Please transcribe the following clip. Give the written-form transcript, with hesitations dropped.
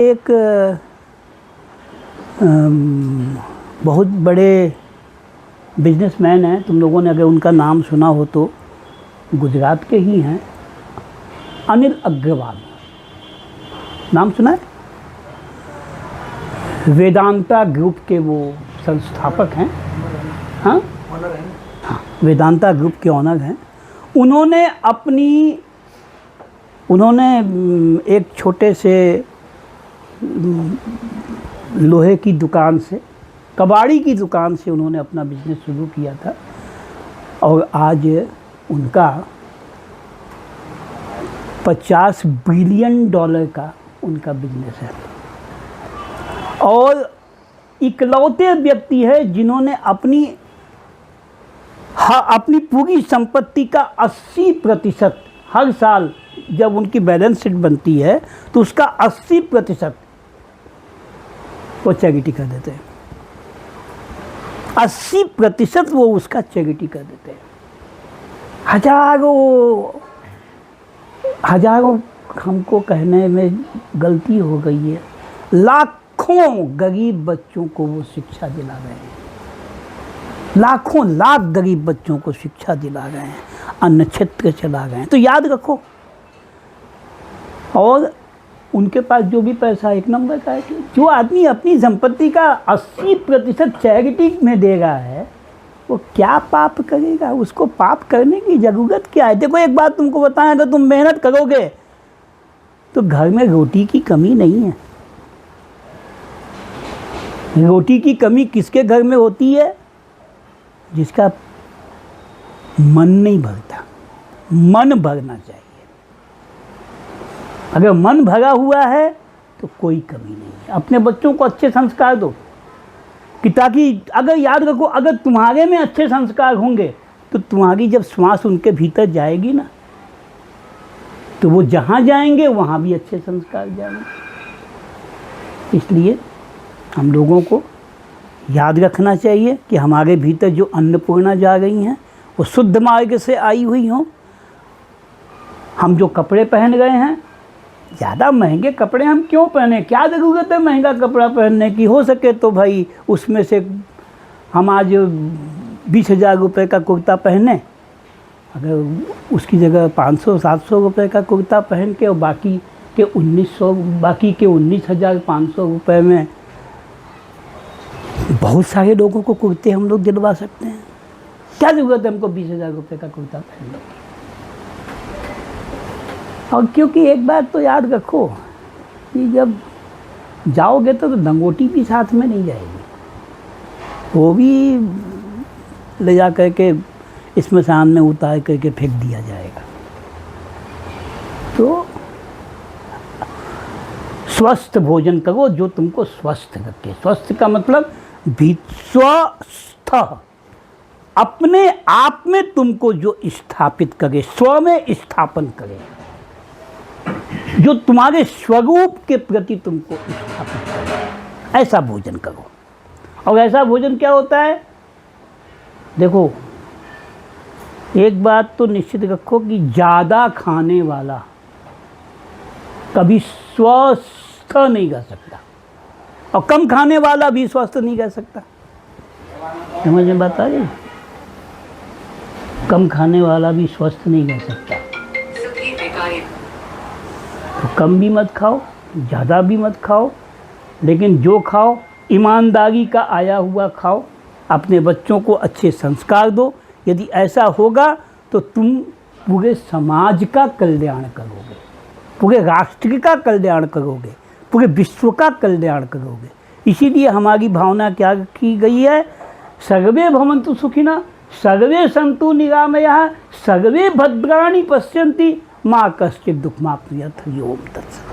एक बहुत बड़े बिजनेसमैन हैं, तुम लोगों ने अगर उनका नाम सुना हो तो गुजरात के ही हैं, अनिल अग्रवाल। नाम सुना है? वेदांता ग्रुप के वो संस्थापक हैं। हाँ, वेदांता ग्रुप के ऑनर हैं। उन्होंने एक छोटे से लोहे की दुकान से, कबाड़ी की दुकान से उन्होंने अपना बिजनेस शुरू किया था और आज उनका $50 बिलियन का उनका बिजनेस है और इकलौते व्यक्ति है जिन्होंने अपनी पूरी संपत्ति का 80% हर साल जब उनकी बैलेंस शीट बनती है तो उसका 80% वो चैरिटी कर देते हैं। 80% वो उसका चैरिटी कर देते हैं। हजारों हमको कहने में गलती हो गई है, लाखों गरीब बच्चों को वो शिक्षा दिला रहे हैं। लाख गरीब बच्चों को शिक्षा दिला रहे हैं, अन्न क्षेत्र चला रहे हैं। तो याद रखो, और उनके पास जो भी पैसा एक नंबर का है। जो आदमी अपनी संपत्ति का 80% चैरिटी में दे रहा है वो क्या पाप करेगा? उसको पाप करने की ज़रूरत क्या है? देखो, एक बात तुमको बताएं, अगर तुम मेहनत करोगे तो घर में रोटी की कमी नहीं है। रोटी की कमी किसके घर में होती है? जिसका मन नहीं भरता। मन भरना चाहिए। अगर मन भरा हुआ है तो कोई कमी नहीं है। अपने बच्चों को अच्छे संस्कार दो कि ताकि, अगर याद रखो, अगर तुम्हारे में अच्छे संस्कार होंगे तो तुम्हारी जब श्वास उनके भीतर जाएगी ना, तो वो जहाँ जाएंगे वहाँ भी अच्छे संस्कार जाएंगे। इसलिए हम लोगों को याद रखना चाहिए कि हमारे भीतर जो अन्नपूर्णा जा रही हैं वो शुद्ध मार्ग से आई हुई हों। हम जो कपड़े पहन रहे हैं, ज़्यादा महंगे कपड़े हम क्यों पहने? क्या ज़रूरत है महंगा कपड़ा पहनने की? हो सके तो भाई उसमें से हम आज 20,000 रुपये का कुर्ता पहने, अगर उसकी जगह 500-700 रुपये का कुर्ता पहन के और बाकी के 19,500 रुपये में बहुत सारे लोगों को कुर्ते हम लोग दिलवा सकते हैं। क्या ज़रूरत है हमको 20,000 रुपये का कुर्ता पहनने की? और क्योंकि एक बात तो याद रखो कि जब जाओगे तो लंगोटी भी साथ में नहीं जाएगी, वो भी ले जा करके स्मशान में उतार करके फेंक दिया जाएगा। तो स्वस्थ भोजन करो जो तुमको स्वस्थ रखे। स्वस्थ का मतलब स्वस्थ, अपने आप में तुमको जो स्थापित करे, स्व में स्थापन करे, जो तुम्हारे स्वरूप के प्रति तुमको स्थापित करे, ऐसा भोजन करो। और ऐसा भोजन क्या होता है? देखो, एक बात तो निश्चित रखो कि ज़्यादा खाने वाला कभी स्वस्थ नहीं रह सकता और कम खाने वाला भी स्वस्थ नहीं रह सकता। समझ में बात आ रही? कम खाने वाला भी स्वस्थ नहीं रह सकता। तो कम भी मत खाओ, ज़्यादा भी मत खाओ, लेकिन जो खाओ ईमानदारी का आया हुआ खाओ। अपने बच्चों को अच्छे संस्कार दो। यदि ऐसा होगा तो तुम पूरे समाज का कल्याण करोगे, पूरे राष्ट्र का कल्याण करोगे, पूरे विश्व का कल्याण करोगे। इसीलिए हमारी भावना क्या की गई है? सर्वे भवन्तु सुखिनः, सर्वे सन्तु निरामयाः, सर्वे भद्राणि पश्यन्ति, माँ कश्चित् दुःखमाप्नुयात्। ओम तत्सत्।